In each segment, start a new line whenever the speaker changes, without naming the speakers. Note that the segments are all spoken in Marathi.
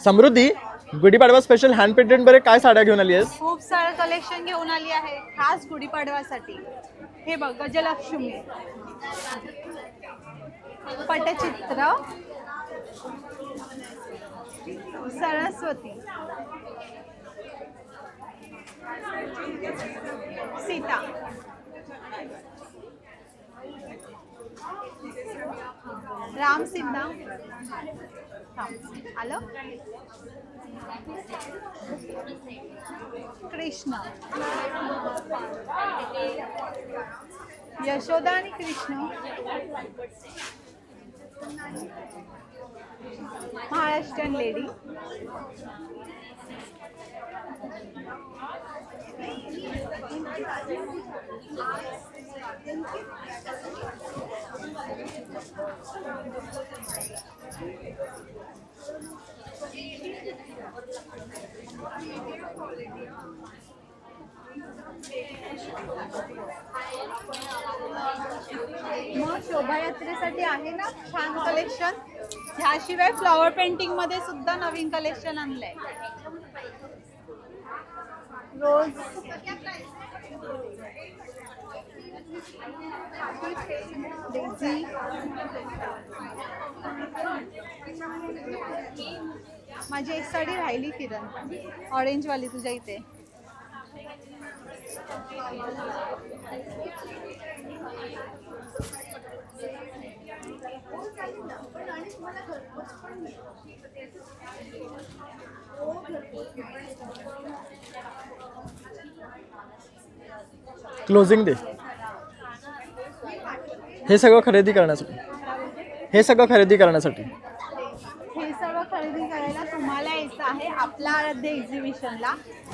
समृद्धी, गुढीपाडवा स्पेशल हँड पेंटेड मध्ये काय साड्या घेऊन आली आहेस?
खूप सारं कलेक्शन घेऊन आली आहे खास गुढीपाडव्यासाठी. हे बघ, गजलक्ष्मी, पटचित्र, सरस्वती, सीता, राम सीता, आलं, कृष्ण, यशोदा आणि कृष्ण, महाराष्ट्रीयन लेडी, मग शोभायात्रेसाठी आहे ना छान कलेक्शन. ह्याशिवाय फ्लॉवर पेंटिंग मध्ये सुद्धा नवीन कलेक्शन आणलंय. रोज डेझी, माझी एक साडी राहिली किरण, ऑरेंज वाली तुझ्या इथे.
क्लोजिंग दे. हे सगळं खरेदी करण्यासाठी
हे सगळं खरेदी करायला तुम्हाला यायचं आहे आपल्या आराध्य एक्झिबिशनला,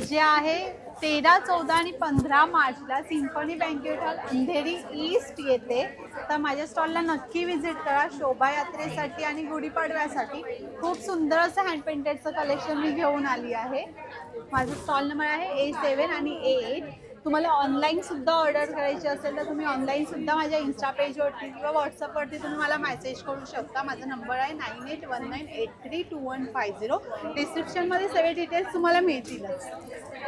जे आहे 13, 14 आणि 15 मार्चला symphony banquet hall Andheri east येते. तर माझ्या स्टॉलला नक्की व्हिजिट करा. शोभायात्रेसाठी आणि गुढीपाडव्यासाठी खूप सुंदर असं हँड पेंटेडचं कलेक्शन मी घेऊन आली आहे. माझा स्टॉल नंबर आहे A7 आणि A8. तुम्हाला ऑनलाईन सुद्धा ऑर्डर करायची असेल तर तुम्ही ऑनलाईन सुद्धा माझ्या इन्स्टा पेजवरती किंवा व्हॉट्सअपवरती तुम्ही मला मेसेज करू शकता. माझा नंबर आहे 9819832150. डिस्क्रिप्शनमध्ये सगळे डिटेल्स तुम्हाला मिळतीलच.